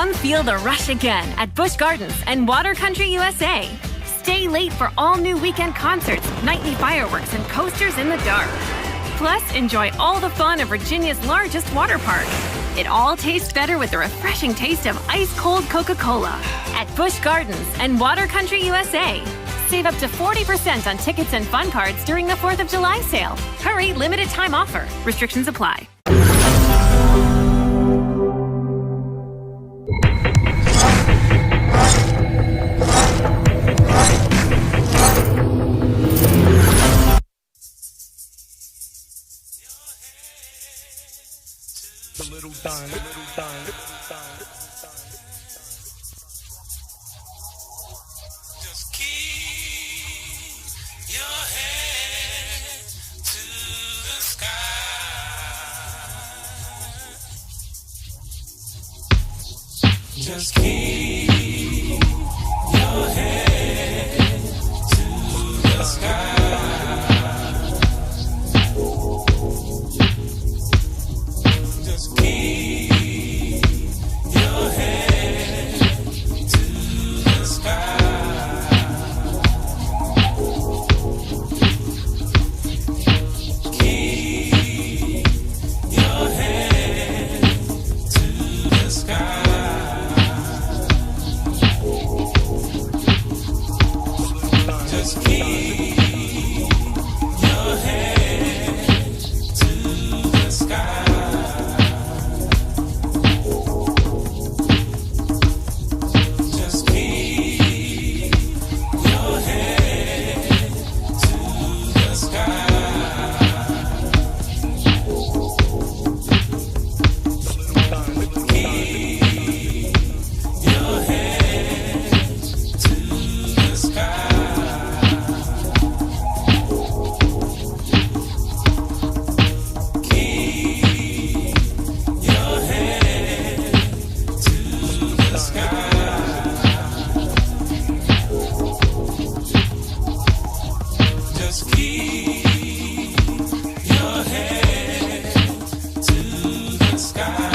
Come feel the rush again at Busch Gardens and Water Country USA. Stay late for all new weekend concerts, nightly fireworks, and coasters in the dark. Plus, enjoy all the fun of Virginia's largest water park. It all tastes better with the refreshing taste of ice-cold Coca-Cola at Busch Gardens and Water Country USA. Save up to 40% on tickets and fun cards during the 4th of July sale. Hurry, limited time offer. Restrictions apply. Just keep your head to the sky. Just keep your head to the sky. Just keep your head to the sky. Keep your head to the sky. Just keep your head to the sky. Just keep your head to the sky. Keep your head to the sky. Keep your head to the sky. Just keep your head to the sky.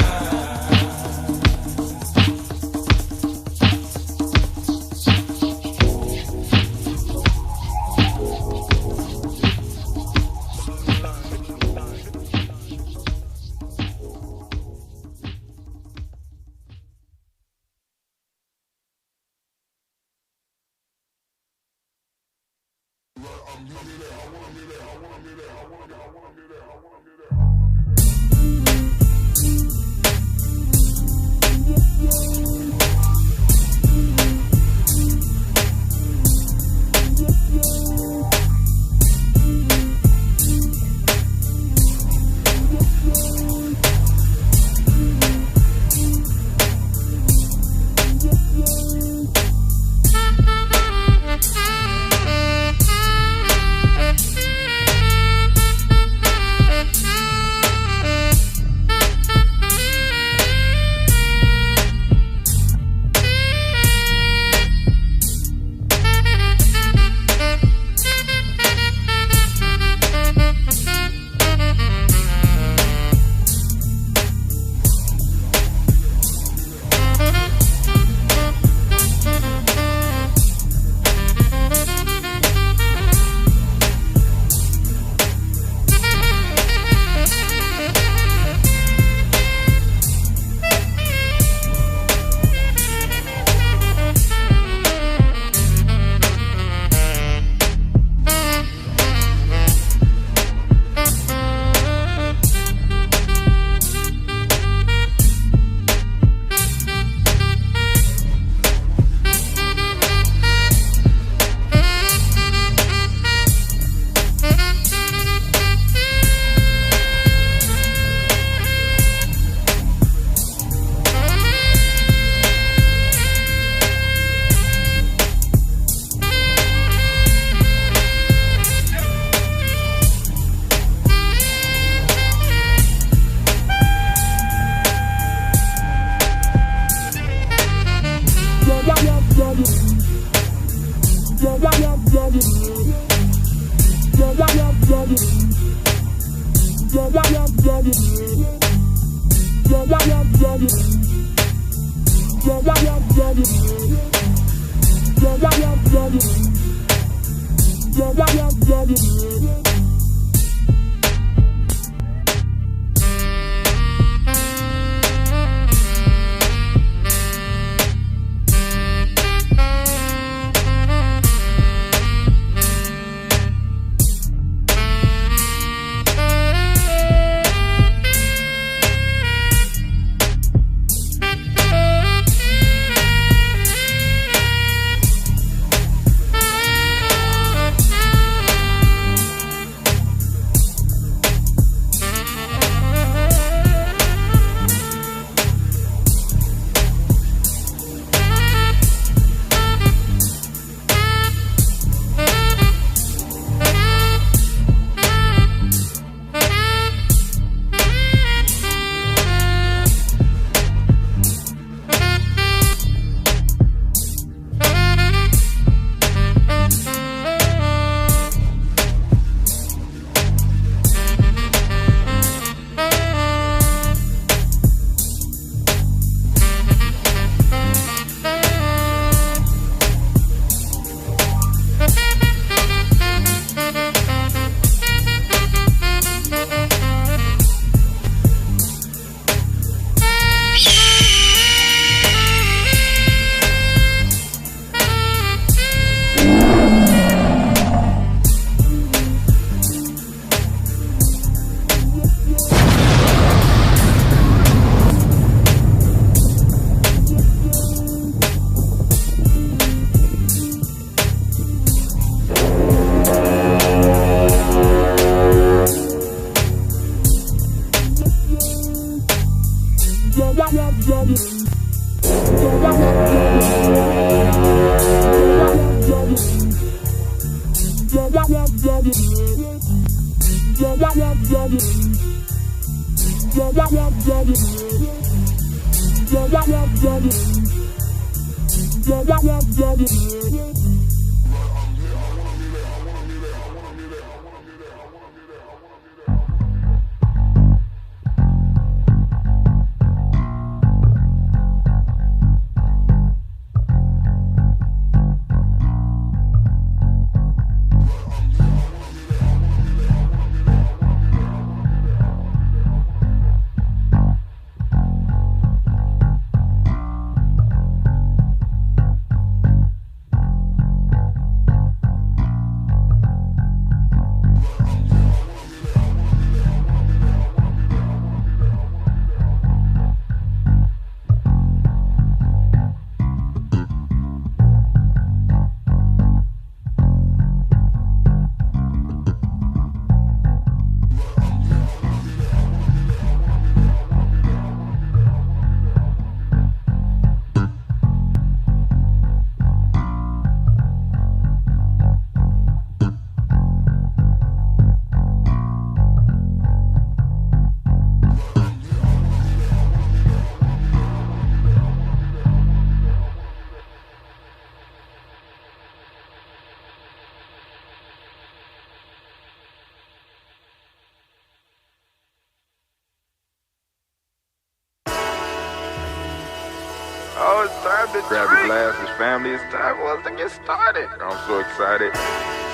Oh, it's time to grab your glasses, family. It's time for us to get started. I'm so excited.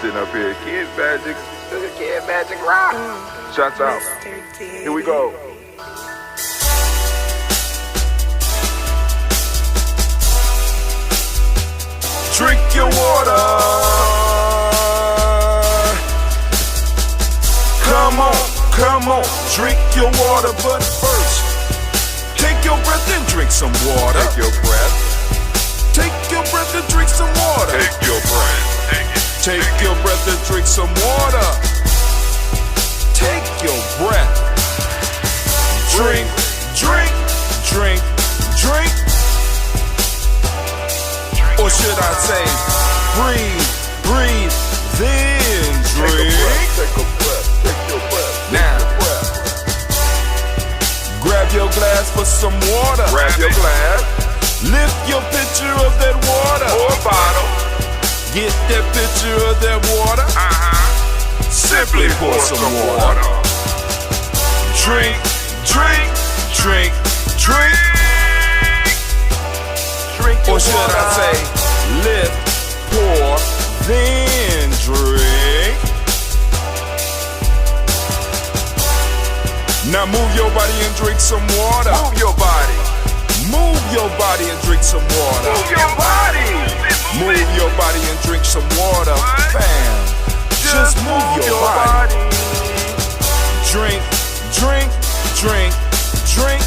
Sitting up here, Kid Magic, Kid Magic Rock. Shots out. Here we go. Drink your water. Come on, drink your water, but first, take your breath and drink some water. Take your breath. Take your breath and drink some water. Take your breath. Take your breath and drink some water. Take your breath. Drink, drink, drink, drink. Or should I say, breathe, breathe, then drink. Take a breath, take your breath. Now, grab your glass for some water. Grab your glass. Lift your pitcher of that water. Or a bottle. Get that pitcher of that water. Simply pour some water. Drink, drink, drink, drink. Or should I say, lift, pour, then drink? Now move your body and drink some water. Move your body. Move your body and drink some water. Move your body. Move your body and drink some water. Fam, just move your body. Drink, drink, drink, drink.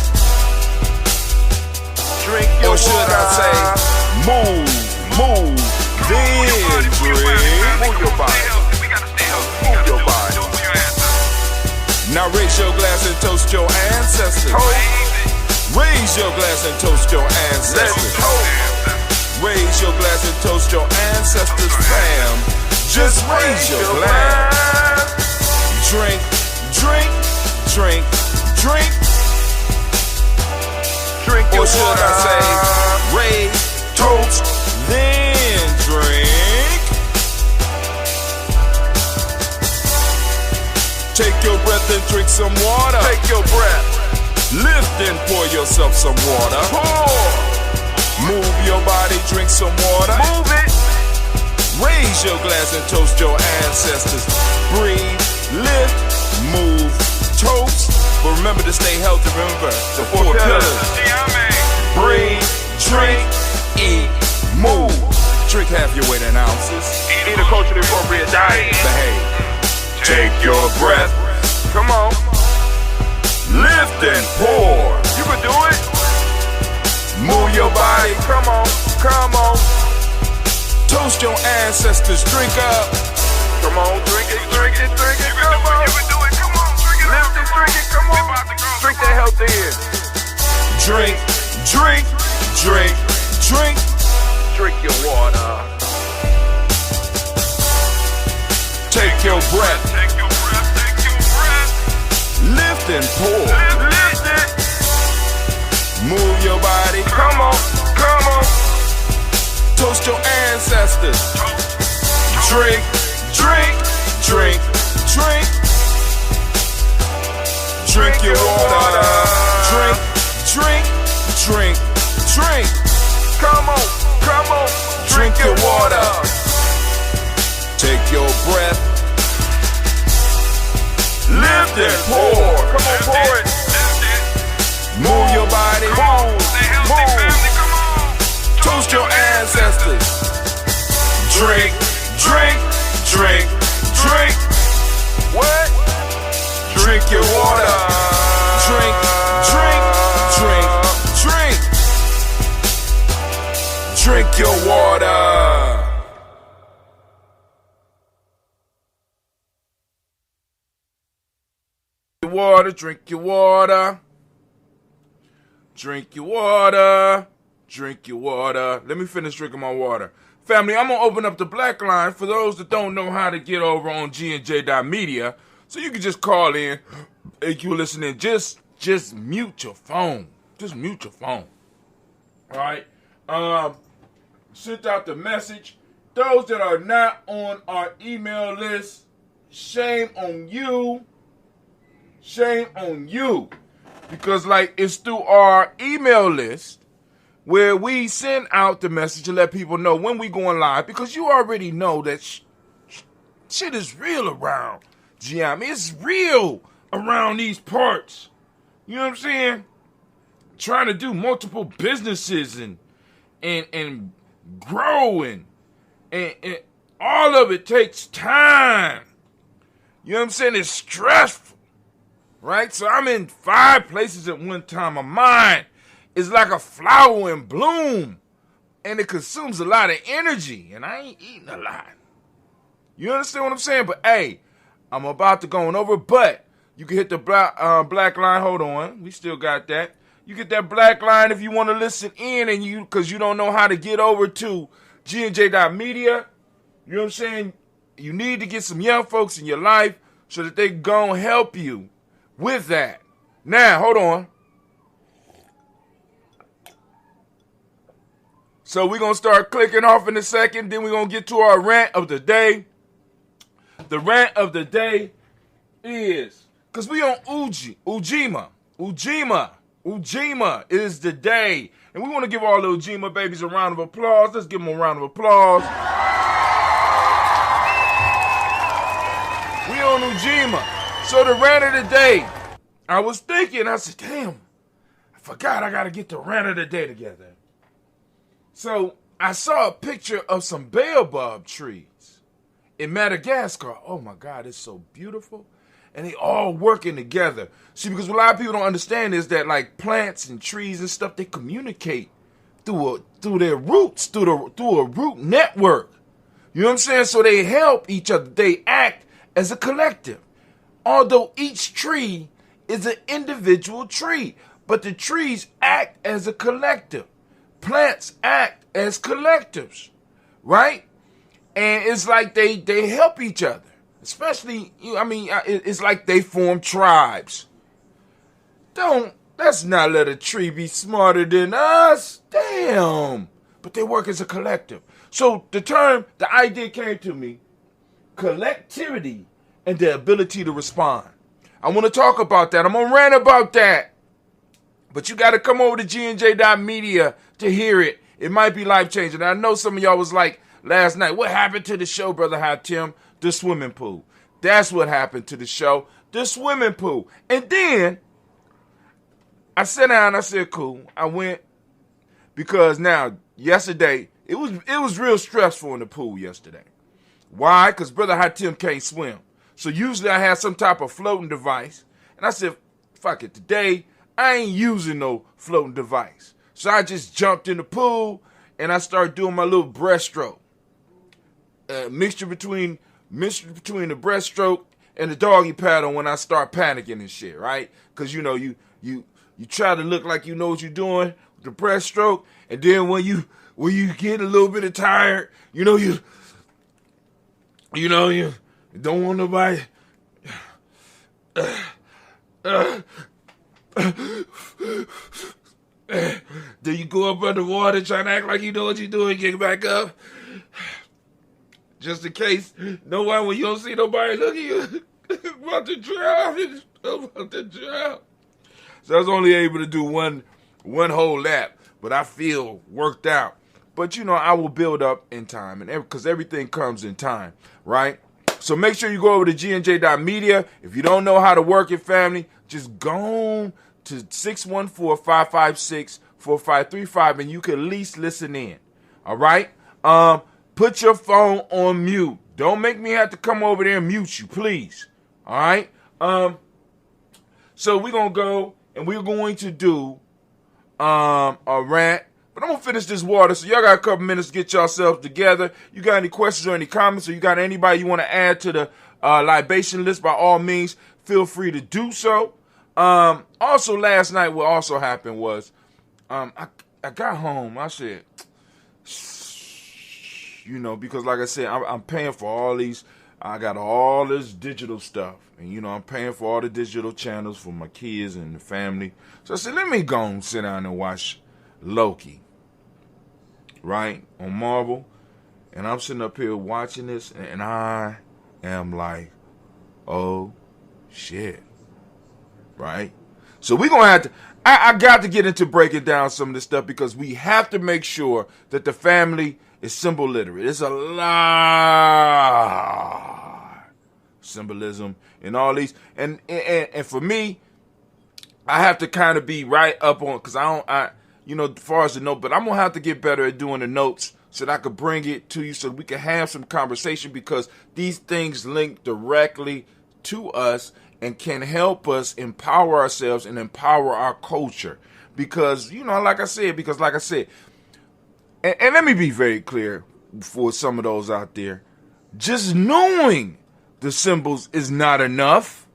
Drink your Or should I say, move, then drink? Move your body. Move your body. Now raise your glass and toast your ancestors. Raise your glass and toast your ancestors. Raise your glass and toast your ancestors, fam. Just raise your glass. Drink, drink, drink, drink. Drink your Or should I say, raise, toast, then drink? Take your breath and drink some water. Take your breath. Lift and pour yourself some water. Pour. Move your body, drink some water. Move it. Raise your glass and toast your ancestors. Breathe, lift, move, toast. But remember to stay healthy. Remember the four pillars. Breathe, drink, eat, move. Drink half your weight in ounces. Eat a culturally appropriate diet. Behave. Take your breath. Come on. Lift and pour. You can do it. Move your body. Come on. Come on. Toast your ancestors. Drink up. Come on. Drink it. Drink it. Drink it. Come on. You can do it. Come on. Drink it. Lift it. Drink it. Come on. Drink that health in. Drink, drink, drink, drink. Drink your water. Take your breath. Take your breath. Take your breath. Lift and pour. Lift it. Move your body. Come on. Come on. Toast your ancestors. Drink, drink, drink, drink. Drink your water. Drink, drink, drink, drink. Come on. Come on. Drink your water. Take your breath. Lift and pour. Come on, pour it. Move your body. Move. Toast your ancestors. Drink, drink, drink, drink. What? Drink your water. Drink, drink, drink, drink. Drink your water. Water, drink your water. Drink your water. Drink your water. Let me finish drinking my water. Family, I'm going to open up the black line for those that don't know how to get over on gnj.media. So you can just call in if you're listening. Just mute your phone. Just mute your phone. All right. Sent out the message. Those that are not on our email list, shame on you. Shame on you. Because it's through our email list where we send out the message to let people know when we going live. Because you already know that shit is real around GM. It's real around these parts. You know what I'm saying? Trying to do multiple businesses and grow and all of it takes time. You know what I'm saying? It's stressful. Right? So I'm in 5 places at one time. My mind is like a flower in bloom. And it consumes a lot of energy. And I ain't eating a lot. You understand what I'm saying? But hey, I'm about to go on over. But you can hit the black line. Hold on. We still got that. You get that black line if you want to listen in and because you don't know how to get over to gnj.media. You know what I'm saying? You need to get some young folks in your life so that they go and help you with that. Now, hold on. So we're going to start clicking off in a second. Then we're going to get to our rant of the day. The rant of the day is, because we on Ujima. Ujima is the day. And we want to give all the Ujima babies a round of applause. Let's give them a round of applause. We on Ujima. So the rant of the day, I was thinking, I said, damn, I forgot I got to get the rant of the day together. So I saw a picture of some baobab trees in Madagascar. Oh my God, it's so beautiful. And they all working together. See, because a lot of people don't understand is that like plants and trees and stuff, they communicate through their roots, through a root network. You know what I'm saying? So they help each other. They act as a collective. Although each tree is an individual tree, but the trees act as a collective. Plants act as collectives, right? And it's like they help each other. Especially, it's like they form tribes. Let's not let a tree be smarter than us. Damn. But they work as a collective. So the idea came to me, collectivity and the ability to respond. I want to talk about that. I'm going to rant about that. But you got to come over to gnj.media to hear it. It might be life-changing. I know some of y'all was like last night, what happened to the show, Brother Hatim? The swimming pool. That's what happened to the show. The swimming pool. And then I sat down, I said, cool. I went because now yesterday it was real stressful in the pool yesterday. Why? Because Brother Hatim can't swim. So usually I have some type of floating device. And I said, fuck it, today I ain't using no floating device. So I just jumped in the pool and I started doing my little breaststroke. Mixture between the breaststroke and the doggy paddle when I start panicking and shit, right? Because you try to look like you know what you're doing with the breaststroke, and then when you get a little bit of tired, you don't want nobody. Then you go up underwater trying to act like you know what you're doing, get back up. Just in case, no one, when you don't see nobody look at you, about to drown. So I was only able to do one whole lap, but I feel worked out. But I will build up in time, and because everything comes in time, right? So make sure you go over to gnj.media. If you don't know how to work it, family, just go on to 614-556-4535, and you can at least listen in. All right? Put your phone on mute. Don't make me have to come over there and mute you, please. All right? So we're going to go, and we're going to do a rant. But I'm going to finish this water, so y'all got a couple minutes to get yourselves together. You got any questions or any comments, or you got anybody you want to add to the libation list, by all means, feel free to do so. Also, last night, what also happened was I got home. I said, because like I said, I'm paying for all these. I got all this digital stuff. And, I'm paying for all the digital channels for my kids and the family. So I said, let me go and sit down and watch Loki. Right? On Marvel. And I'm sitting up here watching this. And I am like, oh, shit. Right? So we're going to have to. I got to get into breaking down some of this stuff because we have to make sure that the family is symbol literate. It's a lot symbolism in all these, and for me, I have to kind of be right up on, because as far as the note, but I'm gonna have to get better at doing the notes so that I could bring it to you so we can have some conversation, because these things link directly to us and can help us empower ourselves and empower our culture. Because like I said, and let me be very clear for some of those out there, just knowing the symbols is not enough.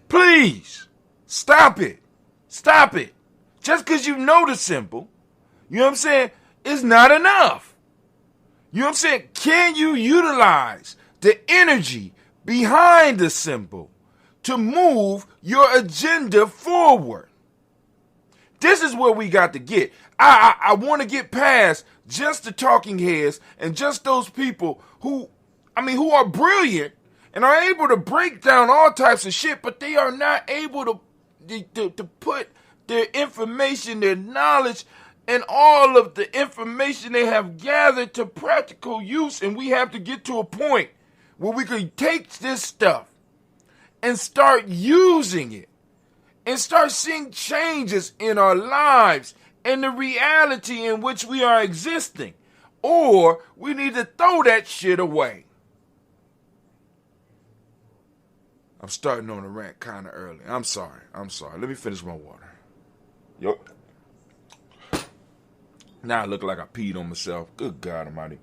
Please, stop it. Stop it. Just because you know the symbol, you know what I'm saying, is not enough. You know what I'm saying? Can you utilize the energy behind the symbol to move your agenda forward? This is where we got to get. I want to get past just the talking heads and just those people who are brilliant and are able to break down all types of shit, but they are not able to to put their information, their knowledge, and all of the information they have gathered to practical use. And we have to get to a point where we can take this stuff and start using it and start seeing changes in our lives and the reality in which we are existing. Or we need to throw that shit away. I'm starting on a rant kind of early. I'm sorry. Let me finish my water. Yup. Now I look like I peed on myself. Good God Almighty.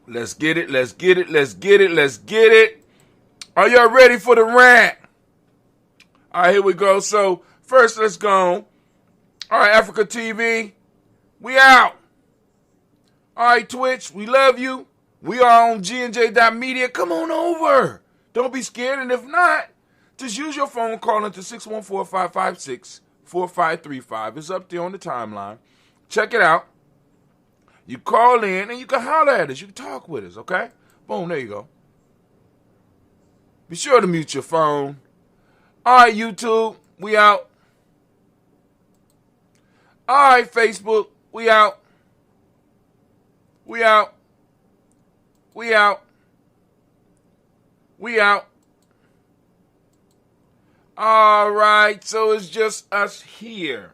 Let's get it. Are y'all ready for the rant? All right, here we go. So, first, let's go. All right, Africa TV, we out. All right, Twitch, we love you. We are on gnj.media. Come on over. Don't be scared. And if not, just use your phone, call into 614-556-4535. It's up there on the timeline. Check it out. You call in and you can holler at us. You can talk with us, okay? Boom, there you go. Be sure to mute your phone. All right, YouTube, we out. All right, Facebook, we out. We out. We out. We out. All right, so it's just us here.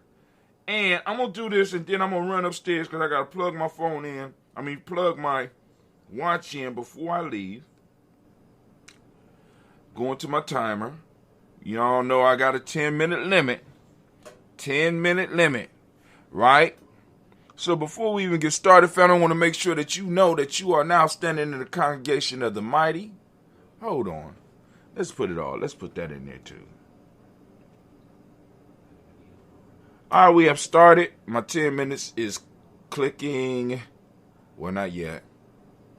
And I'm going to do this, and then I'm going to run upstairs because I got to plug my phone in. Plug my watch in before I leave. Going to my timer. Y'all know I got a 10-minute limit. 10-minute limit. Right? So before we even get started, family, I want to make sure that you know that you are now standing in the congregation of the mighty. Hold on. Let's put that in there too. All right, we have started. My 10 minutes is clicking. Well, not yet.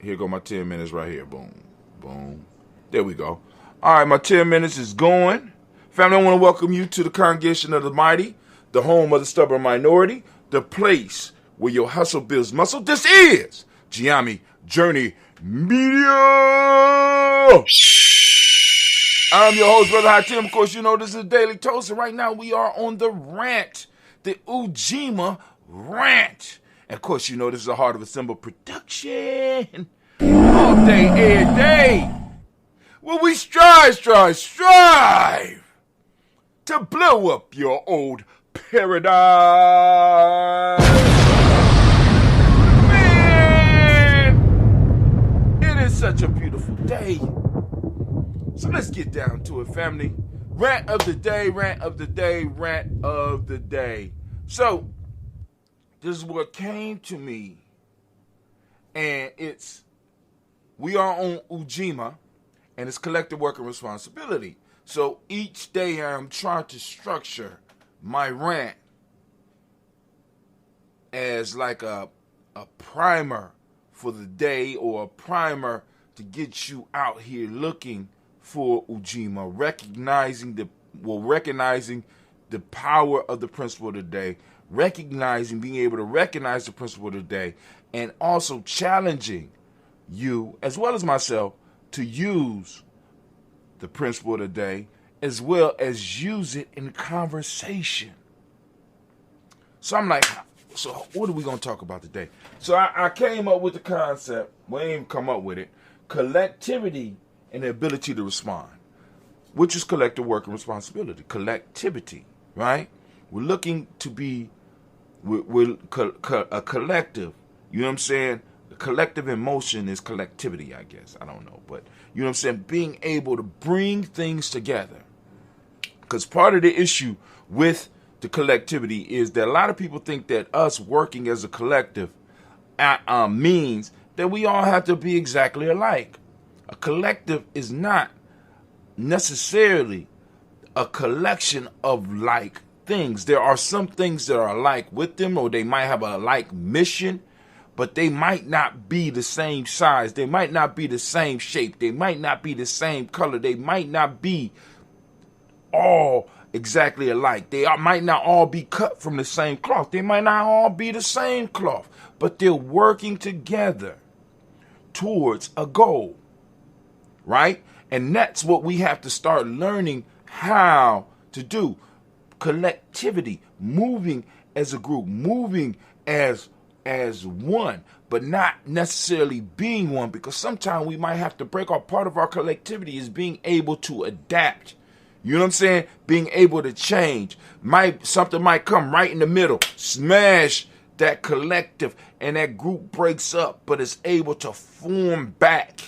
Here go my 10 minutes right here. Boom. Boom. There we go. All right, my 10 minutes is going. Family, I want to welcome you to the congregation of the mighty, the home of the stubborn minority, the place where your hustle builds muscle. This is Giami Journey Media. I'm your host, Brother High Tim. Of course, you know this is Daily Toast, and right now we are on the rant. The Ujima rant. And of course, you know this is a Heart of a Symbol production. All day, every day. Well, we strive to blow up your old paradise. Man, it is such a beautiful day. So let's get down to it, family. Rant of the day. So, this is what came to me. And we are on Ujima, and it's collective work and responsibility. So, each day I'm trying to structure my rant as like a primer for the day, or a primer to get you out here looking for Ujima, recognizing the power of the principle of the day, being able to recognize the principle of the day, and also challenging you, as well as myself, to use the principle of the day, as well as use it in conversation. So I'm like, so what are we going to talk about today? So I came up with the concept, we ain't even come up with it, collectivity and the ability to respond, which is collective work and responsibility. Collectivity, right? We're looking to be we're a collective. You know what I'm saying? The collective emotion is collectivity, I guess. I don't know. But, you know what I'm saying? Being able to bring things together. Because part of the issue with the collectivity is that a lot of people think that us working as a collective means that we all have to be exactly alike. A collective is not necessarily a collection of like things. There are some things that are alike with them, or they might have a like mission, but they might not be the same size. They might not be the same shape. They might not be the same color. They might not be all exactly alike. They might not all be cut from the same cloth. They might not all be the same cloth, but they're working together towards a goal, right? And that's what we have to start learning how to do. Collectivity, moving as a group, moving as one, but not necessarily being one, because sometimes we might have to break off. Part of our collectivity is being able to adapt. You know what I'm saying? Being able to change. Something might come right in the middle, smash that collective, and that group breaks up, but it's able to form back.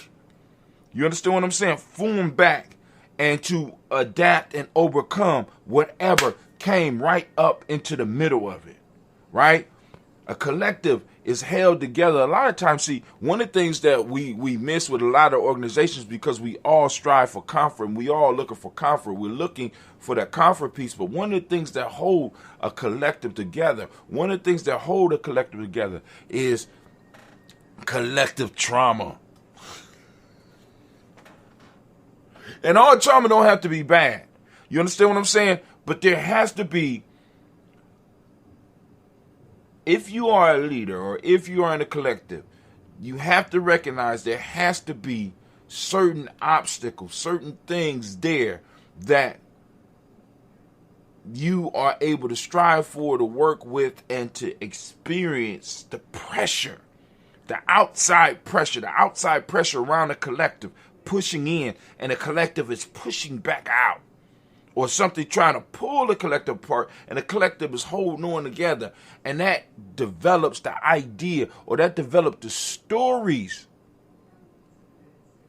You understand what I'm saying? Form back and to adapt and overcome whatever came right up into the middle of it, right? A collective is held together. A lot of times, see, one of the things that we miss with a lot of organizations, because we all strive for comfort and we all looking for comfort. We're looking for that comfort piece. But one of the things that hold a collective together, is collective trauma. And all trauma don't have to be bad. You understand what I'm saying? But there has to be, if you are a leader or if you are in a collective, you have to recognize there has to be certain obstacles, certain things there that you are able to strive for, to work with, and to experience the pressure, the outside pressure around the collective pushing in, and the collective is pushing back out. Or something trying to pull the collective apart, and the collective is holding on together. And that develops the idea, or that develops the stories,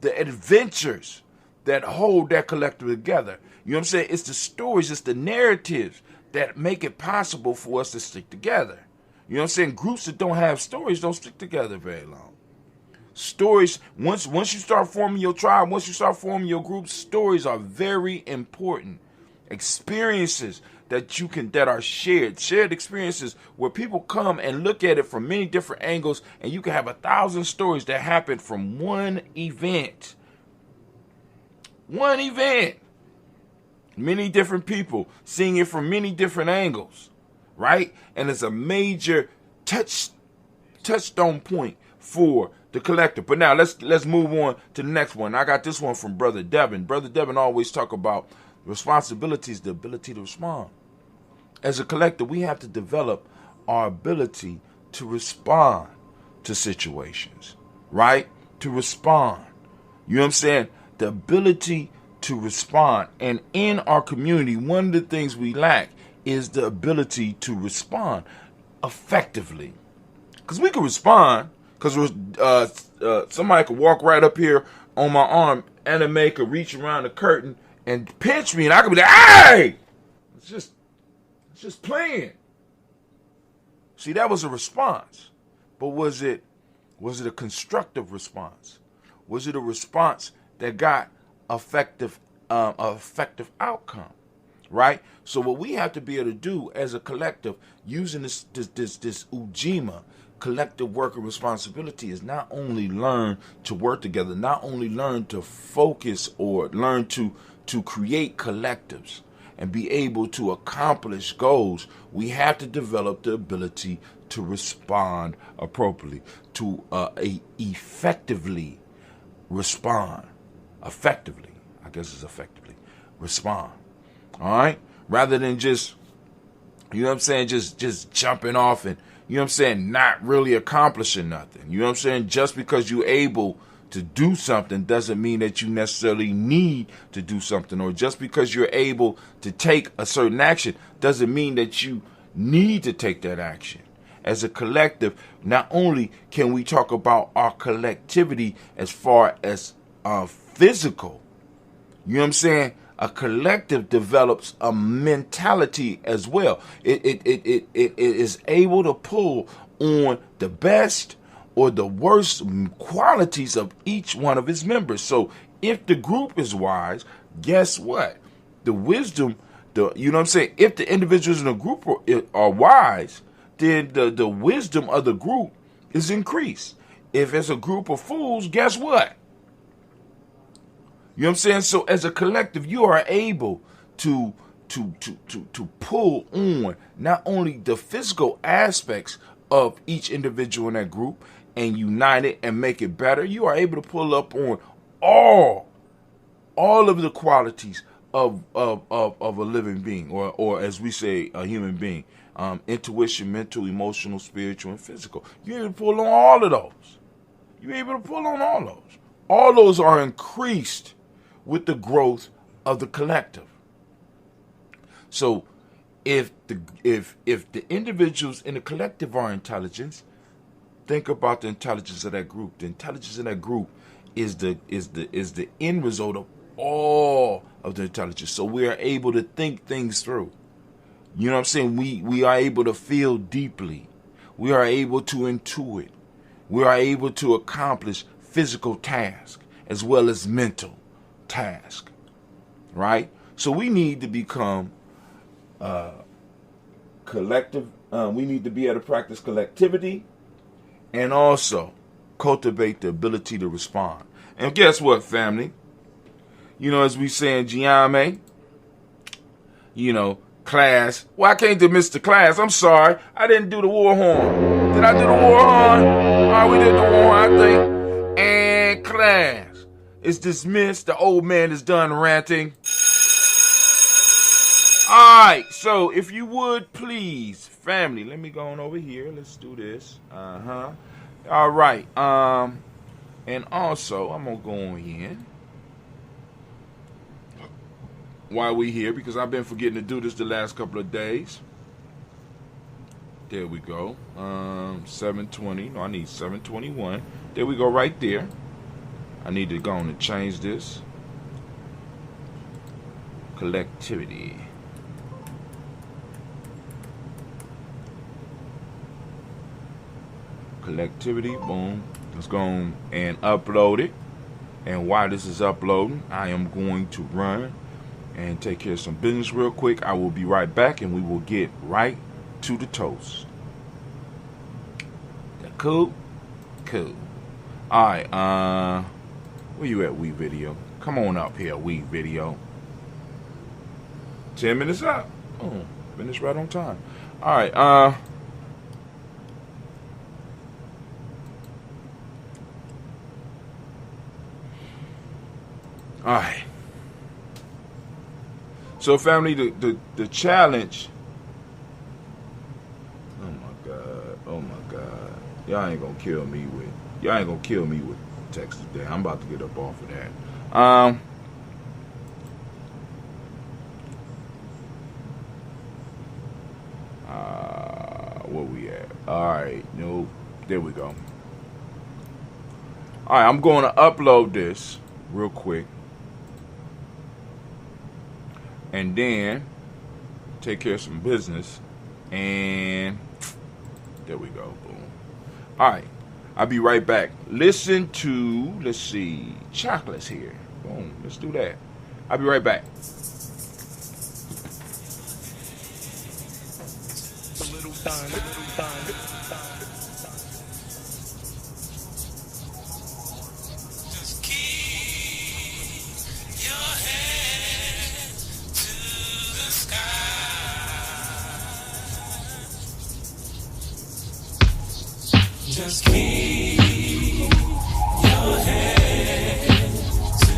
the adventures that hold that collective together. You know what I'm saying? It's the stories, it's the narratives that make it possible for us to stick together. You know what I'm saying? Groups that don't have stories don't stick together very long. Stories, once you start forming your tribe, once you start forming your group, stories are very important. Experiences that are shared experiences where people come and look at it from many different angles, and you can have 1,000 stories that happen from one event. Many different people seeing it from many different angles, right? And it's a major touchstone point for the collective. But now let's move on to the next one. I got this one from Brother Devin. Brother Devin always talk about responsibility is the ability to respond. As a collective, we have to develop our ability to respond to situations, right? To respond. You know what I'm saying? The ability to respond. And in our community, one of the things we lack is the ability to respond effectively. Because we can respond, because somebody could walk right up here on my arm, anime could reach around the curtain and pinch me, and I could be like, hey! It's just playing. See, that was a response. But was it a constructive response? Was it a response that got effective outcome? Right? So what we have to be able to do as a collective, using this Ujima collective worker responsibility, is not only learn to work together, not only learn to focus or learn to create collectives and be able to accomplish goals. We have to develop the ability to respond appropriately, to effectively respond. Effectively, I guess it's effectively respond. All right? Rather than just, you know what I'm saying, just jumping off and, you know what I'm saying, not really accomplishing nothing. You know what I'm saying? Just because you're able to do something doesn't mean that you necessarily need to do something. Or just because you're able to take a certain action doesn't mean that you need to take that action. As a collective, not only can we talk about our collectivity as far as physical, you know what I'm saying? A collective develops a mentality as well. It is able to pull on the best or the worst qualities of each one of its members. So if the group is wise, guess what? The wisdom, you know what I'm saying? If the individuals in the group are wise, then the wisdom of the group is increased. If it's a group of fools, guess what? You know what I'm saying? So as a collective, you are able to pull on not only the physical aspects of each individual in that group and unite it and make it better. You are able to pull up on all of the qualities of a living being, or as we say, a human being. Intuition, mental, emotional, spiritual, and physical. You're able to pull on all of those. You're able to pull on all those. All those are increased with the growth of the collective. So if the individuals in the collective are intelligent, think about the intelligence of that group. The intelligence of that group is the end result of all of the intelligence. So we are able to think things through. You know what I'm saying? We are able to feel deeply. We are able to intuit. We are able to accomplish physical tasks as well as mental tasks. Right? So we need to become collective. We need to be able to practice collectivity and also cultivate the ability to respond. And guess what, family? You know, as we say in Giame, you know, class. Well, I can't dismiss the class. I'm sorry. I didn't do the war horn. Did I do the war horn? All right, we did the war horn, I think. And class is dismissed. The old man is done ranting. All right, so if you would please, family, let me go on over here. Let's do this. All right. And also, I'm going to go on here while we here, because I've been forgetting to do this the last couple of days. There we go. 720. No, I need 721. There we go, right there. I need to go on and change this. Collectivity. Collectivity, boom. Let's go on and upload it. And while this is uploading, I am going to run and take care of some business real quick. I will be right back and we will get right to the toast. That cool? Cool. Alright, where you at, Wee Video? Come on up here, Wee Video. 10 minutes up. Oh, finished right on time. Alright, Alright. So family, the challenge. Oh my God. Y'all ain't gonna kill me with text today. I'm about to get up off of that. Where we at? Alright, nope. There we go. Alright, I'm gonna upload this real quick. And then take care of some business. And there we go. Boom. All right. I'll be right back. Listen to, let's see, chocolates here. Boom. Let's do that. I'll be right back. Just keep your head to the sky. Just keep your head to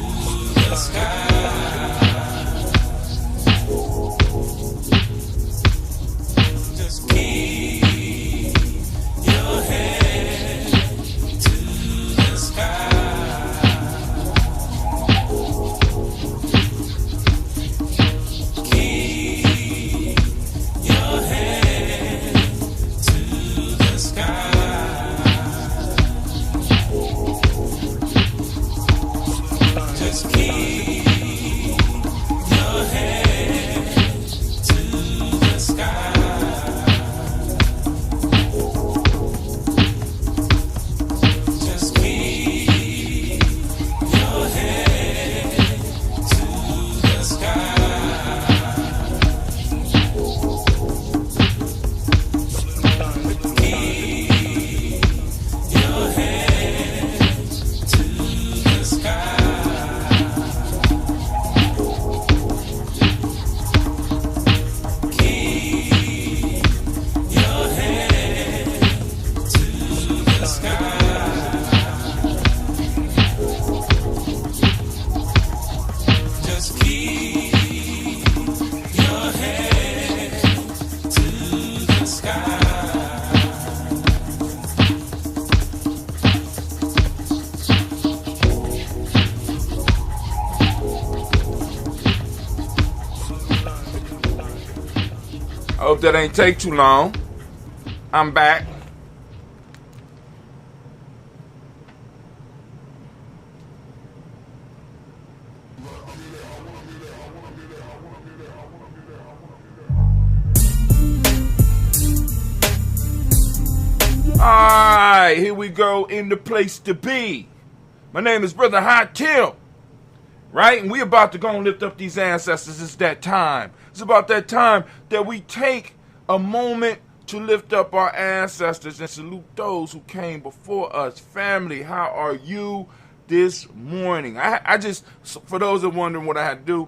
the sky. Just keep your head to the sky. Keep your head to the sky. your head to the sky. I hope that ain't take too long. I'm back. Alright, here we go in the place to be. My name is Brother Hot Tim. Right? And we about to go and lift up these ancestors. It's that time. It's about that time that we take a moment to lift up our ancestors and salute those who came before us. Family, how are you this morning? I just, for those that wondering what I had to do,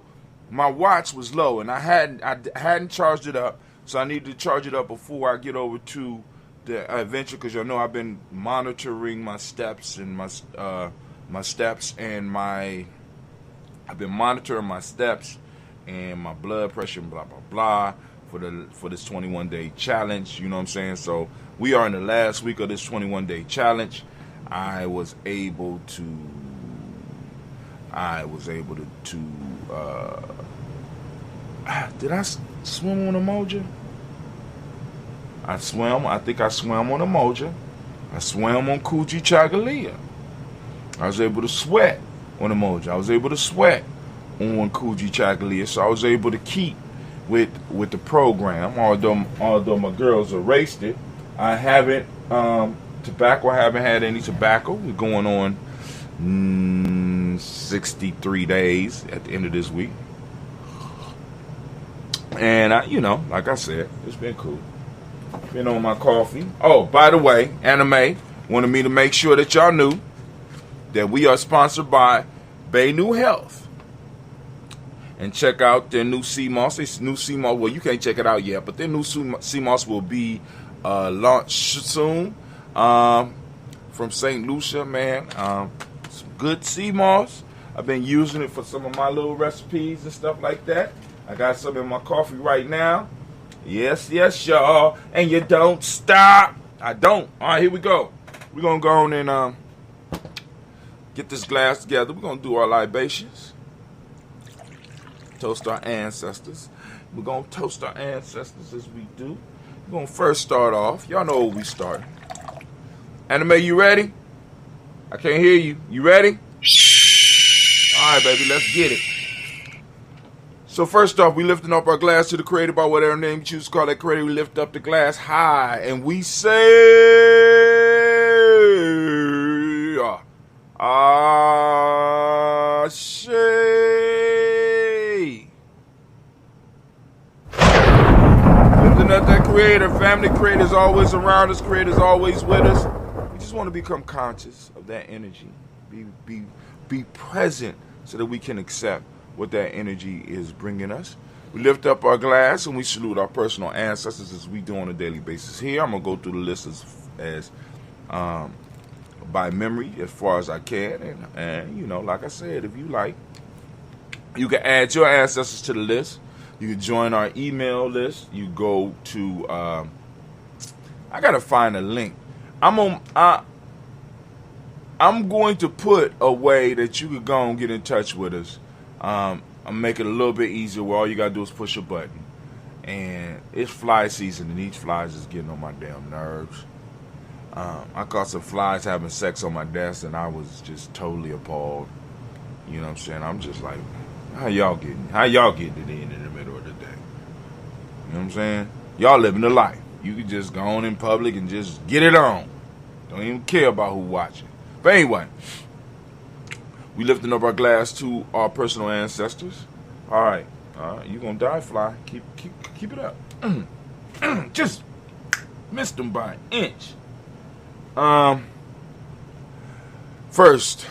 my watch was low and I hadn't charged it up. So I need to charge it up before I get over to the adventure, because y'all know I've been monitoring my steps and I've been monitoring my steps and my blood pressure and blah blah blah for this 21-day challenge. You know what I'm saying? So we are in the last week of this 21-day challenge. I was able to did I swim on Umoja? I think I swam on Umoja. I swam on Kuji Chagalia. I was able to sweat on Umoja. I was able to sweat on Kuji Chagalia. So I was able to keep with the program. Although my girls erased it. I haven't tobacco. I haven't had any tobacco. We're going on 63 days at the end of this week. And like I said, it's been cool. Been on my coffee. Oh, by the way, Anime wanted me to make sure that y'all knew that we are sponsored by Baynu Health. And check out their new sea moss. It's new sea moss. Well, you can't check it out yet, but their new sea moss will be launched soon. From St. Lucia, man. Some good sea moss. I've been using it for some of my little recipes and stuff like that. I got some in my coffee right now. Yes, y'all. And you don't stop. I don't. All right, here we go. We're going to go on and get this glass together. We're going to do our libations. Toast our ancestors. We're going to toast our ancestors as we do. We're going to first start off. Y'all know where we start. Anime, you ready? I can't hear you. You ready? All right, baby, let's get it. So first off, we lifting up our glass to the Creator by whatever name you choose to call that Creator. We lift up the glass high and we say, Ashe. Lifting up that Creator. Family, Creator's always around us. Creator's always with us. We just want to become conscious of that energy. Be present so that we can accept what that energy is bringing us. We lift up our glass and we salute our personal ancestors as we do on a daily basis here. I'm going to go through the list as by memory as far as I can. And like I said, if you like, you can add your ancestors to the list. You can join our email list. You go to, I got to find a link. I'm going to put a way that you could go and get in touch with us. I'll make it a little bit easier where all you gotta do is push a button. And it's fly season and these flies is getting on my damn nerves. I caught some flies having sex on my desk and I was just totally appalled. You know what I'm saying? I'm just like, how y'all getting it in the middle of the day? You know what I'm saying? Y'all living the life. You can just go on in public and just get it on. Don't even care about who watching. But anyway, we lifting up our glass to our personal ancestors. All right, you gonna die, fly? Keep it up. Just missed them by an inch. First,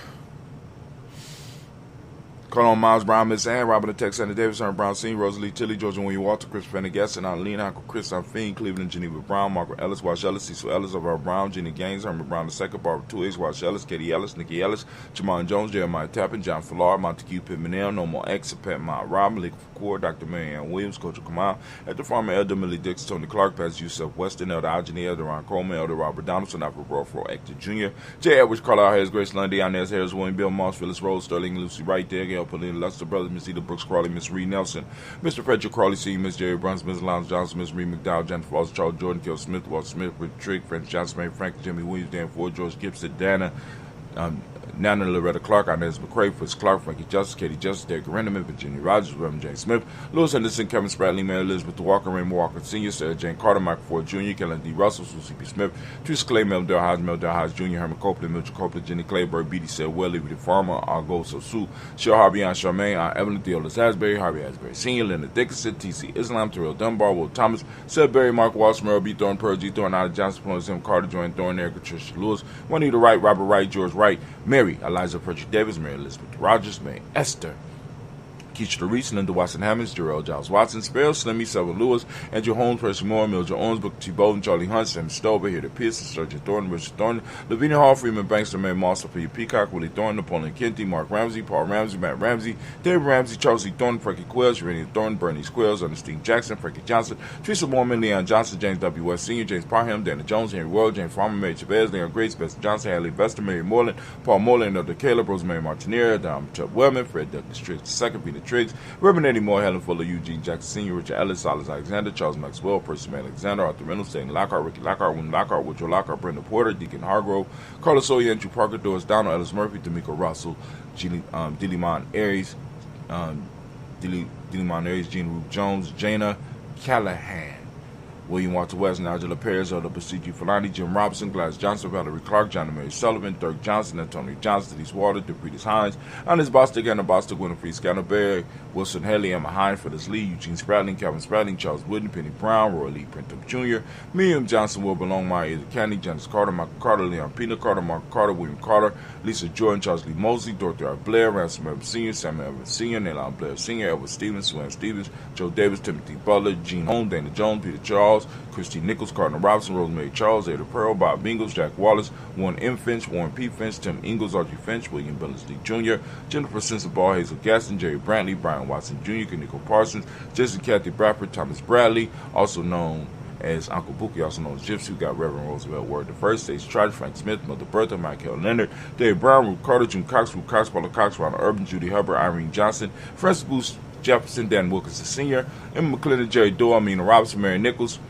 Call on Miles Brown, Miss Ann, Robert the Tex, Anna Davis, Herman Brown Sr., Rosalie Tilly, Georgia William Walter, Chris Pendergast, and Eileen, Uncle Chris, Fiend, Cleveland, Geneva Brown, Margaret Ellis, Wash Ellis, Cecil Ellis, Alvaro Brown, Jenny Gaines, Herman Brown II, Barbara 2H, Wash Ellis, Katie Ellis, Nikki Ellis, Jamon Jones, Jeremiah Tappan, John Fallar, Montague Pittman, No More X, Pat Mott Rob, Malik Foucault, Dr. Marianne Williams, Coach Kamal, at the farmer, Elder Millie Dixon, Tony Clark, Pastor Yusuf Weston, Elder Algeny, Elder Ron Coleman, Elder Robert Donaldson, Alfred Broadford, Actor Jr., J. Edwards, Carlisle Harris, Grace Lundy, Inez Harris, William Bill Moss, Phyllis Rose, Sterling, Lucy Wright, there, Gail Pauline, Lester Brothers, Miss Eda Brooks Crawley, Miss Reed Nelson, Mr. Frederick Crawley, Sr., Miss Jerry Bruns, Miss Lance Johnson, Miss Reed McDowell, Jennifer Foster, Charles Jordan, Kel Smith, Walter Smith, Rick Trick, French Johnson, Mary Frank, Jimmy Williams, Dan Ford, George Gibson, Dana, Nana Loretta Clark, Inez McCrae, Fritz Clark, Frankie Justice, Katie Justice, Derek Renneman, Virginia Rogers, Reverend James Smith, Louis Henderson, Kevin Spratley, Mary Elizabeth Walker, Raymond Walker Sr., Sarah Jane Carter, Michael Ford Jr., Kellen D. Russell, Susie P. Smith, Teresa Clay, Mel Hodge Jr., Herman Copeland, Mitchell Copeland, Jenny Clayburg, B.D. Said Welly, the Farmer, Argo Sosu, Cheryl Harvey, Aunt Charmaine, Aunt Evelyn Theolis Asbury, Harvey Asbury Sr., Linda Dickinson, T.C. Islam, Terrell Dunbar, Will Thomas, Seth Berry, Mark Walsh, Merle B. Thorne, Pearl G. Thorne, Ada Johnson, Florence M. Carter, Joanne Thorne, Erica Tricia Lewis, Juanita Wright, Robert Wright, George Wright, Mary, Eliza Frederick Davis, Mary Elizabeth Rogers, Mary Esther, Keisha Reese, Linda Watson Hammonds, Jarrell Giles Watson, Sparrow, Slimmy, Selva Lewis, Andrew Holmes, Percy Moore, Mildred Owens, Booker T. Bowden, Charlie Hunt, Sam Stover, Hilda Pearson, Sergeant Thornton, Richard Thornton, Lavinia Hall, Freeman Banks, Mary Moss, Sophia Peacock, Willie Thornton, Napoleon Kenty, Mark Ramsey, Paul Ramsey, Matt Ramsey, David Ramsey, Charles E. Thornton, Frankie Quills, Urania Thornton, Bernice Quills, Ernestine Jackson, Frankie Johnson, Teresa Mormon, Leon Johnson, James W. West Sr., James Parham, Dana Jones, Henry Royal, James Farmer, Mary Chavez, Leon Grace, Best Johnson, Haley Vester, Mary Moreland, Paul Moreland, Elder Caleb, Rosemary Martinier, Dom Chuck Wellman, Fred Douglas Triggs II, Peter Triggs, Reverend Eddie Moore, Helen Fuller, Eugene Jackson Sr., Richard Ellis, Silas Alexander, Charles Maxwell, Percy Alexander, Arthur Reynolds, Stanley Lockhart, Ricky Lockhart, Wynn Lockhart, Woodrow Lockhart, Brenda Porter, Deacon Hargrove, Carlos Sawyer, Andrew Parker, Doris Donald, Ellis Murphy, D'Amico Russell, Dillimon Aries, Jean Ruth Jones, Jana Callahan, William Walter West, Nigel Perez, Elder Basiji Fulani, Jim Robinson, Gladys Johnson, Valerie Clark, John and Mary Sullivan, Dirk Johnson, Antonio Johnson, Denise Water, DePretis Hines, Anders Bostic, Anna Bostic, Winifred Scannerberry, Wilson Haley, Emma Hine, Phyllis Lee, Eugene Spratling, Calvin Spratling, Charles Wooden, Penny Brown, Roy Lee Printup Jr., Miriam Johnson, Wilbur Longmire, Either Candy, Janice Carter, Michael Carter, Leon Pina Carter, Mark Carter, William Carter, Lisa Jordan, Charles Lee Mosley, Dorothy R. Blair, Ransom Evans Sr., Samuel Evans Sr., Nelon Blair Sr., Edward Stevens, Swan Stevens, Joe Davis, Timothy Butler, Gene Holmes, Dana Jones, Peter Charles, Christine Nichols, Cardinal Robinson, Rosemary Charles, Ada Pearl, Bob Bingles, Jack Wallace, Warren M. Finch, Warren P. Finch, Tim Ingalls, Archie Finch, William Billingsley Jr., Jennifer Sensabaugh, Hazel Gaston, Jerry Brantley, Brian Watson Jr., Nico Parsons, Jason Kathy Bradford, Thomas Bradley, also known as Uncle Bookie, also known as Gypsy, who got Reverend Roosevelt Ward the First, Stage Trotter, Frank Smith, Mother Bertha, Michael Leonard, Dave Brown, Ruth Carter, June Cox, Paula Cox, Ronald Urban, Judy Hubbard, Irene Johnson, Francis Booth Jefferson, Dan Wilkinson Sr., Emma McClendon, Jerry Doyle, Amina Robinson, Mary Nichols,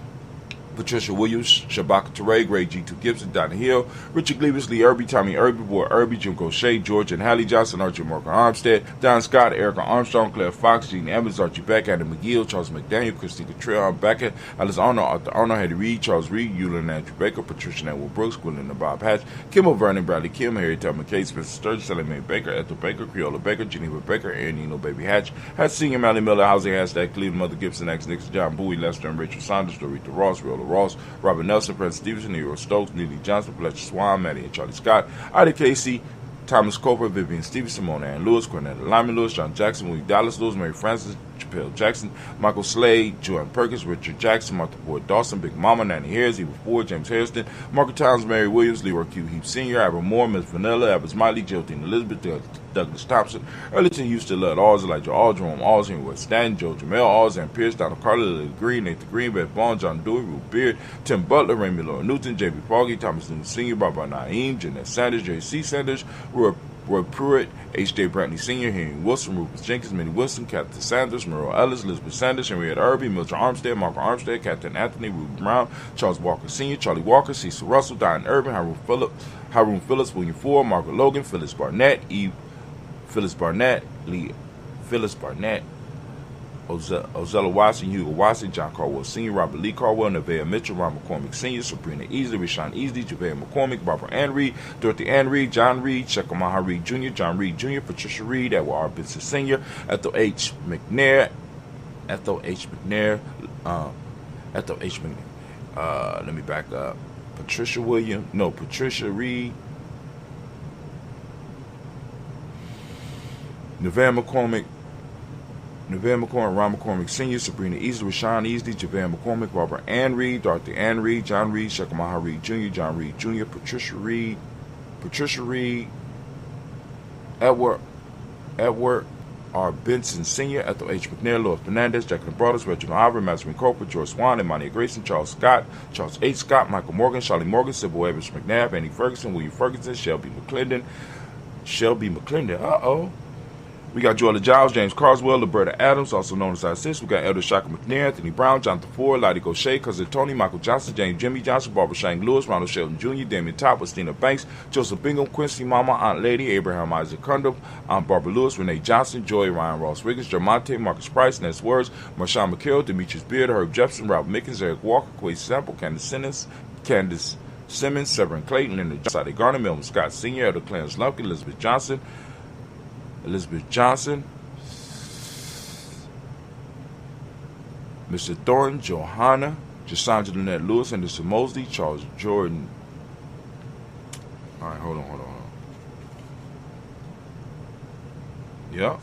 Patricia Williams, Shabaka Teray, Gray G2 Gibson, Donna Hill, Richard Gleavis, Lee Irby, Tommy Irby, Boy Irby, Jim Gaucher, George and Hallie Johnson, Archie Morgan Armstead, Don Scott, Erica Armstrong, Claire Fox, Gene Evans, Archie Beck, Adam McGill, Charles McDaniel, Christina Trail, Beckett, Alice Arnold, Arthur Arnold, Eddie Reed, Charles Reed, Eula and Andrew Baker, Patricia Network Brooks, Gwendolyn and Bob Hatch, Kimmel Vernon, Bradley Kim, Harry Tubman McKay, Spencer Sturgis, Sally Mae Baker, Ethel Baker, Creola Baker, Geneva Baker, Aaron Eno, Baby Hatch, Hatch Senior, Mally Miller, Housing Hashtag, Cleveland, Mother Gibson, X Nixon, John Bowie, Lester and Rachel Saunders, Dorita Ross, Riola Ross, Robert Nelson, Prince Stevenson, Nero Stokes, Neely Johnson, Fletcher Swan, Maddie and Charlie Scott, Ida Casey, Thomas Cooper, Vivian Stevenson, Mona Ann Lewis, Cornetta Lyman Lewis, John Jackson, Willie Dallas Lewis, Mary Francis, Chappelle Jackson, Michael Slade, Joanne Perkins, Richard Jackson, Martha Ford Dawson, Big Mama, Nanny Harris, Eva Ford, James Harrison, Margaret Towns, Mary Williams, Leroy Q. Heap Sr., Abra Moore, Miss Vanilla, Abbott Smiley, Geraldine Elizabeth, Douglas Thompson, Earlington Houston, Lud Alls, Elijah Alls, Jerome Alls, Henry West Stanton, Joe Jamel Alls, Ann Pierce, Donald Carter, Lily Green, Nathan Green, Beth Vaughn, John Dewey, Ruth Beard, Tim Butler, Raymond Laura Newton, J.B. Foggy, Thomas Newton Sr., Barbara Naeem, Jeanette Sanders, J.C. Sanders, Roy Pruitt, H.J. Brantley Sr., Henry Wilson, Rufus Jenkins, Minnie Wilson, Captain Sanders, Merle Ellis, Elizabeth Sanders, Henrietta Irby, Mildred Armstead, Margaret Armstead, Captain Anthony, Ruben Brown, Charles Walker Sr., Charlie Walker, Cecil Russell, Diane Irvin, Haroon Phillips, William Ford, Margaret Logan, Phyllis Barnett, Phyllis Barnett, Lee Phyllis Barnett, Ozella Watson, Hugo Watson, John Caldwell Sr., Robert Lee Caldwell, Nevaeh Mitchell, Ron McCormick Sr., Sabrina Easley, Rashawn Easley, JaVale McCormick, Barbara Ann Reed, Dorothy Ann Reed, John Reed, Shekamaha Reed Jr., John Reed Jr., Patricia Reed, Edward R. Benson Sr., Ethel H. McNair, let me back up. Patricia Reed. Nevaeh McCormick, Ron McCormick Sr., Sabrina Easley, Rashawn Easley, Javon McCormick, Robert Ann Reed, Dr. Ann Reed, John Reed, Shekamaha Reed Jr., John Reed Jr., Patricia Reed, Edward R. Benson Sr., Ethel H. McNair, Louis Fernandez, Jacqueline Brothers, Reginald Ivory, Madeline Cooper, George Swan, Imani Grayson, Charles Scott, Charles H. Scott, Michael Morgan, Charlie Morgan, Sybil Evans McNabb, Annie Ferguson, William Ferguson, Shelby McClendon, we got Joella Giles, James Carswell, Liberta Adams, also known as Isis. We got Elder Shaka McNair, Anthony Brown, Jonathan Ford, Lottie Gaucher, Cousin Tony, Michael Johnson, James Jimmy Johnson, Barbara Shane Lewis, Ronald Shelton Jr., Damian Top, Stina Banks, Joseph Bingham, Quincy Mama, Aunt Lady, Abraham Isaac Cundum, Aunt Barbara Lewis, Renee Johnson, Joy Ryan Ross Wiggins, Jermonte, Marcus Price, Ness Words, Marshawn McHale, Demetrius Beard, Herb Jefferson, Ralph Mickens, Eric Walker, Quay Sample, Candace Simmons, Severin Clayton, Linda Johnson, Garner, Melvin Scott Sr., Elder Clarence Lumpkin, Elizabeth Johnson, Mr. Thornton, Johanna, Jasandra Lynette Lewis, Henderson Mosley, Charles Jordan. All right, hold on. Yeah.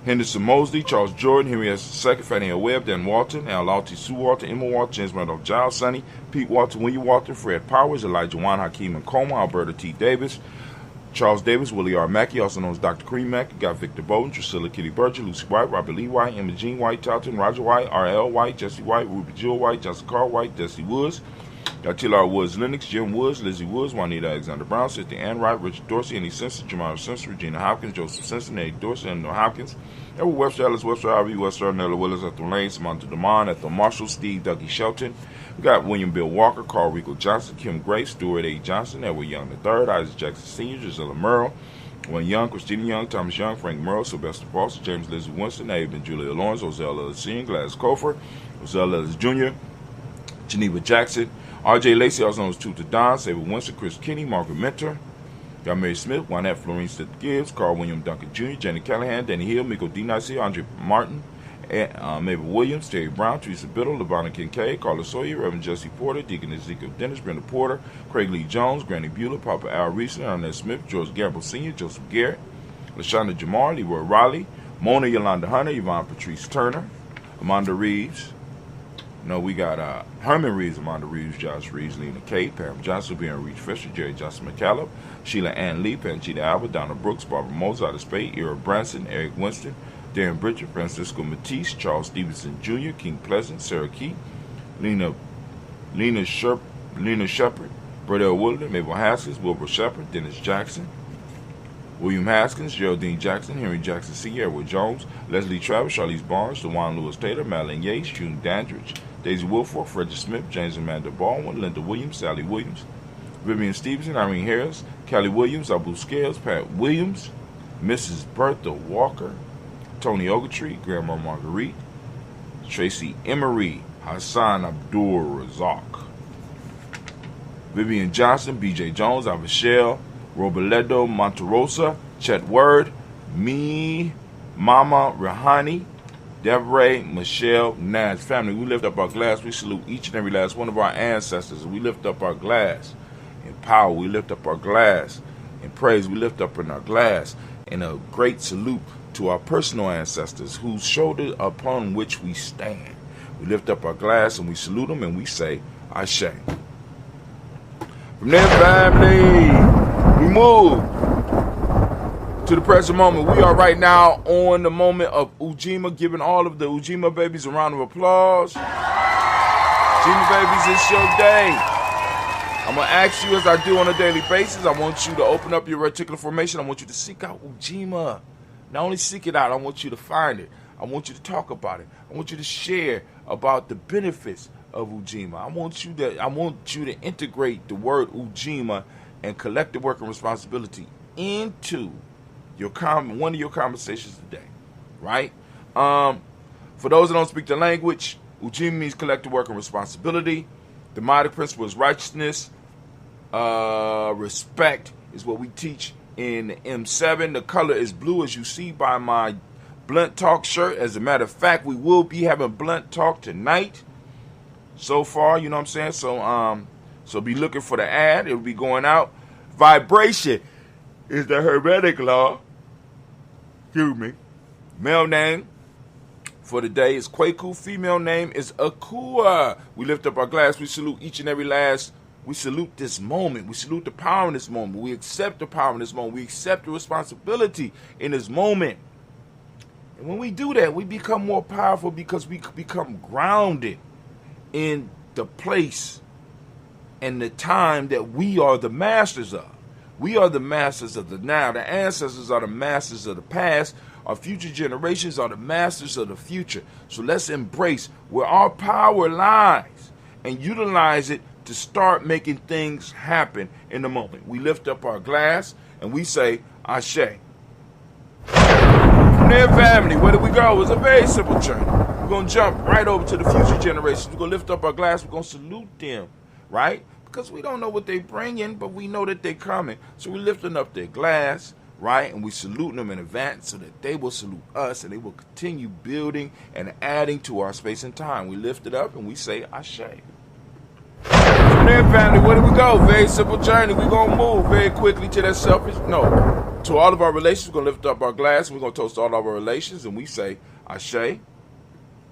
Henderson Mosley, Charles Jordan, Henry S. II, Fannie L. Webb, Dan Walton, Al Alty, Sue Walton, Emma Walton, James Randolph Giles, Sonny, Pete Walton, William Walton, Fred Powers, Elijah Juan, Hakeem and Coma, Alberta T. Davis, Charles Davis, Willie R. Mackey, also known as Dr. Cream Mackey, got Victor Bowden, Drusilla Kitty Berger, Lucy White, Robert Lee White, Emma Jean White, Talton, Roger White, R.L. White, Jesse White, Ruby Jill White, Johnson Carl White, Desi Woods, got T.L.R. Woods Lennox, Jim Woods, Lizzie Woods, Juanita Alexander Brown, Sister Ann Wright, Richard Dorsey, Annie Simpson, Jamara Simpson, Regina Hopkins, Joseph Simpson, Eddie Dorsey, Eleanor Hopkins, Edward Webster, Alice Webster, R.V. Webster, Nella Willis, Ethel Lane, Samantha DeMond, Ethel Marshall, Steve Dougie Shelton. We got William Bill Walker, Carl Rico Johnson, Kim Gray, Stuart A. Johnson, Edward Young III, Isaac Jackson Sr., Gisella Merle, Wayne Young, Christina Young, Thomas Young, Frank Merle, Sylvester Foster, James Lizzie Winston, Aben Julia Lawrence, Ozell Ellis Sr., Gladys Cofer, Ozell Ellis Jr., Geneva Jackson, R.J. Lacey, also known as Tutor Don, Saber Winston, Chris Kinney, Margaret Mentor, got Mary Smith, Juanette Florine Smith Gibbs, Carl William Duncan Jr., Jenny Callahan, Danny Hill, Miko D. Nicey, Andre Martin, Mabel Williams, Terry Brown, Teresa Biddle, Lavonna Kincaid, Carla Sawyer, Reverend Jesse Porter, Deacon Ezekiel Dennis, Brenda Porter, Craig Lee Jones, Granny Bueller, Papa Al Reeson, Arnett Smith, George Gamble Sr., Joseph Garrett, LaShonda Jamar, Leroy Riley, Mona Yolanda Hunter, Yvonne Patrice Turner, Amanda Reeves. No, we got Herman Reeves, Amanda Reeves, Josh Reeves, Lena Kate, Pam Johnson, Baron Reed Fisher, Jerry Johnson McCallum, Sheila Ann Lee, Panchita Albert, Donna Brooks, Barbara Moses out of Spade, Ira Branson, Eric Winston, Darren Bridger, Francisco Matisse, Charles Stevenson Jr., King Pleasant, Sarah Key, Lena Shepard, Bradell Woodland, Mabel Haskins, Wilbur Shepard, Dennis Jackson, William Haskins, Geraldine Jackson, Henry Jackson Sr., Edward Jones, Leslie Travis, Charlize Barnes, DeJuan Lewis Taylor, Madeline Yates, June Dandridge, Daisy Wilfork, Frederick Smith, James Amanda Baldwin, Linda Williams, Sally Williams, Vivian Stevenson, Irene Harris, Callie Williams, Abu Scales, Pat Williams, Mrs. Bertha Walker, Tony Ogletree, Grandma Marguerite, Tracy Emery, Hassan Abdul Razak, Vivian Johnson, BJ Jones, Avishel, Robledo Monterosa, Chet Word, me, Mama Rahani, Deborah, Michelle, Nash. Family, we lift up our glass. We salute each and every last one of our ancestors. We lift up our glass in power. We lift up our glass in praise. We lift up in our glass in a great salute to our personal ancestors whose shoulder upon which we stand. We lift up our glass and we salute them and we say, Ashe. From there, family, we move to the present moment. We are right now on the moment of Ujima, giving all of the Ujima babies a round of applause. Ujima babies, it's your day. I'm going to ask you, as I do on a daily basis, I want you to open up your reticular formation. I want you to seek out Ujima. Not only seek it out, I want you to find it. I want you to talk about it. I want you to share about the benefits of Ujima. I want you to integrate the word Ujima and collective work and responsibility into your one of your conversations today, right? For those that don't speak the language, Ujima means collective work and responsibility. The Modic principle is righteousness. Respect is what we teach in M7. The color is blue, as you see by my Blunt Talk shirt. As a matter of fact, we will be having Blunt Talk tonight. So far, you know what I'm saying? So be looking for the ad. It'll be going out. Vibration is the hermetic law. Excuse me. Male name for the day is Kwaku. Female name is Akua. We lift up our glass. We salute each and every last. We salute this moment. We salute the power in this moment. We accept the power in this moment. We accept the responsibility in this moment. And when we do that, we become more powerful because we become grounded in the place and the time that we are the masters of. We are the masters of the now. The ancestors are the masters of the past. Our future generations are the masters of the future. So let's embrace where our power lies and utilize it to start making things happen in the moment. We lift up our glass and we say, Ashe. From there, family, where do we go? It's a very simple journey. We're going to jump right over to the future generations. We're going to lift up our glass. We're going to salute them, right? Because we don't know what they bring in, but we know that they're coming. So we're lifting up their glass, right? And we saluting them in advance so that they will salute us and they will continue building and adding to our space and time. We lift it up and we say, Ashe. From there, family, where do we go? Very simple journey. We're going to move very quickly to that to all of our relations. We're going to lift up our glass and we're going to toast all of our relations and we say, Ashe.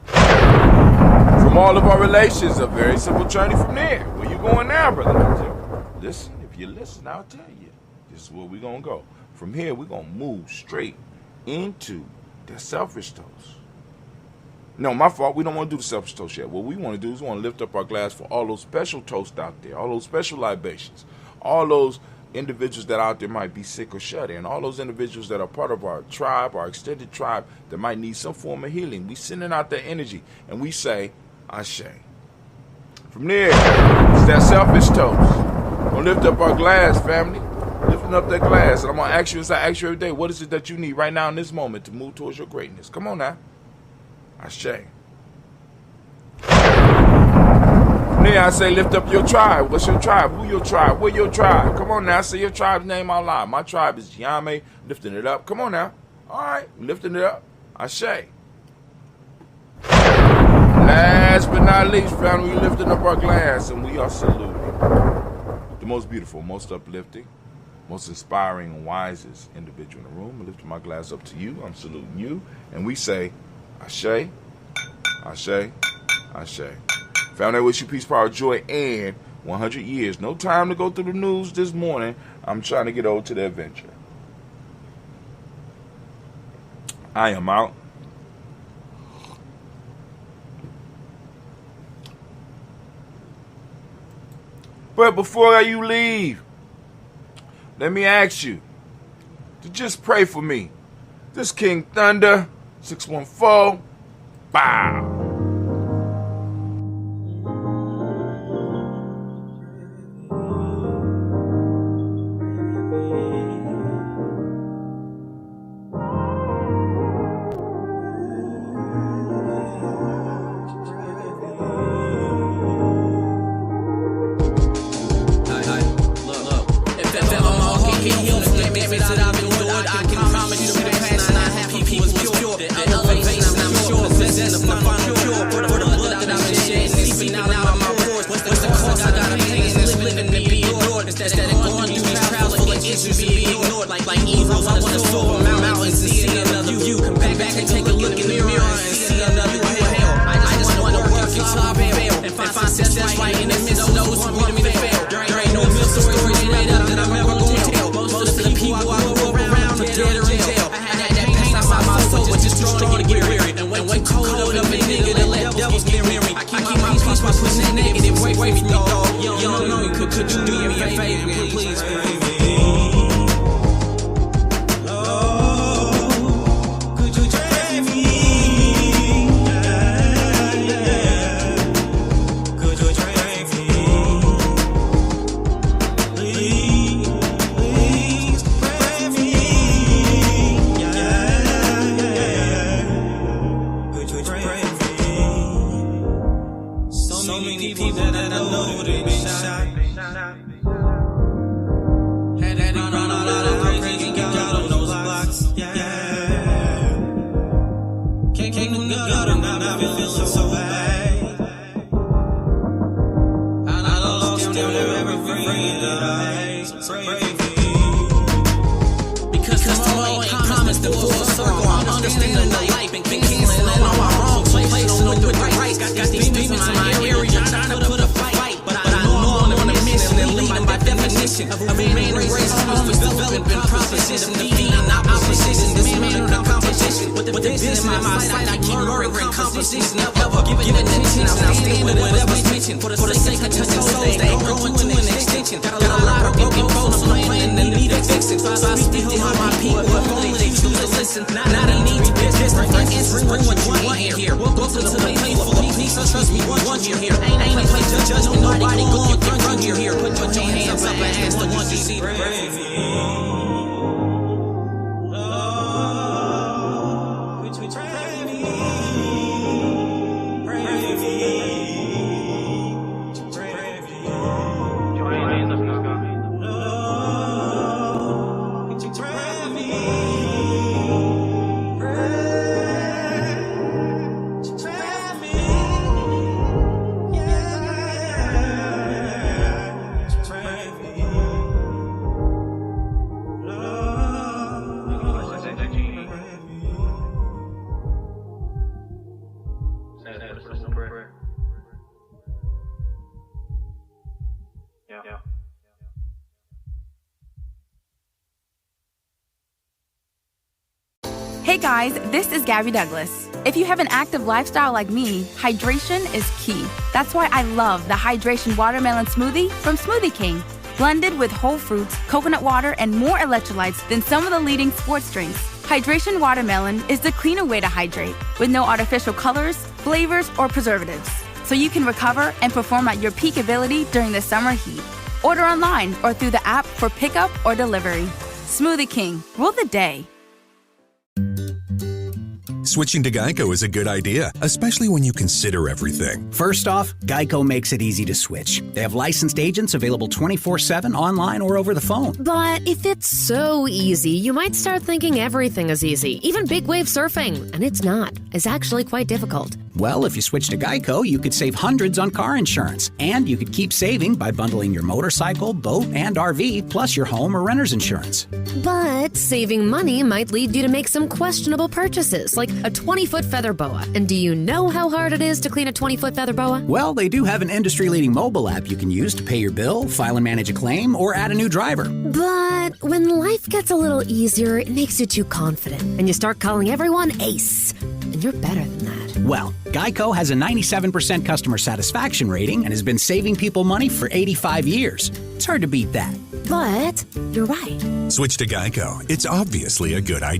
From all of our relations, a very simple journey from there. Where you going now, brother? Listen, if you listen, I'll tell you. This is where we're going to go. From here, we're going to move straight into the selfish toast. No, my fault. We don't want to do the selfish toast yet. What we want to do is we want to lift up our glass for all those special toasts out there, all those special libations, all those individuals that out there might be sick or shut in, all those individuals that are part of our tribe, our extended tribe, that might need some form of healing. We sending out that energy, and we say, Ashe. From there, it's that selfish toast. We're going to lift up our glass, family. Lifting up that glass. And I'm going to ask you, as I ask you every day, what is it that you need right now in this moment to move towards your greatness? Come on now. Ashe. From there, I say, lift up your tribe. What's your tribe? Who your tribe? Where your tribe? Come on now. Say your tribe's name out loud. My tribe is Yame. Lifting it up. Come on now. All right. Lifting it up. Ashe. Last but not least, family, we lifting up our glass and we are saluting the most beautiful, most uplifting, most inspiring and wisest individual in the room. I'm lifting my glass up to you. I'm saluting you. And we say, Ashe, Ashe, Ashe. Family, I wish you peace, power, joy, and 100 years. No time to go through the news this morning. I'm trying to get over to the adventure. I am out. But before you leave, let me ask you to just pray for me. This King Thunder, 614, bow. Could you do me a favor, please? Because tomorrow ain't promised the full circle. standing in the light, been canceling all my wrong placing with the right. Got these demons in my area trying to put a fight, but I know I'm on a mission and leading by definition of a man race was developing proposition, defeating opposition, dismantling the competition. With the vision in my sight, I keep murdering composition, never giving attention. I'm standing with whatever's mentioned for the sake of touching souls that growing to an extension. Got a lot of broken bones playing and need a fixing. So I speak to all my people, if only they choose to listen. Not a need to be different, bring what you want here. Welcome to the place full of peace, trust me, once you're here. Ain't a place to judge, nobody going to run you here. Put your hands up and ask the ones you see. Hey guys, this is Gabby Douglas. If you have an active lifestyle like me, hydration is key. That's why I love the Hydration Watermelon Smoothie from Smoothie King. Blended with whole fruits, coconut water, and more electrolytes than some of the leading sports drinks. Hydration Watermelon is the cleaner way to hydrate, with no artificial colors, flavors, or preservatives. So you can recover and perform at your peak ability during the summer heat. Order online or through the app for pickup or delivery. Smoothie King, rule the day. Switching to Geico is a good idea, especially when you consider everything. First off, Geico makes it easy to switch. They have licensed agents available 24/7 online or over the phone. But if it's so easy, you might start thinking everything is easy, even big wave surfing. And it's not. It's actually quite difficult. Well, if you switch to Geico, you could save hundreds on car insurance. And you could keep saving by bundling your motorcycle, boat, and RV, plus your home or renter's insurance. But saving money might lead you to make some questionable purchases, like a 20-foot feather boa. And do you know how hard it is to clean a 20-foot feather boa? Well, they do have an industry-leading mobile app you can use to pay your bill, file and manage a claim, or add a new driver. But when life gets a little easier, it makes you too confident. And you start calling everyone Ace. And you're better than that. Well, Geico has a 97% customer satisfaction rating and has been saving people money for 85 years. It's hard to beat that. But you're right. Switch to Geico. It's obviously a good idea.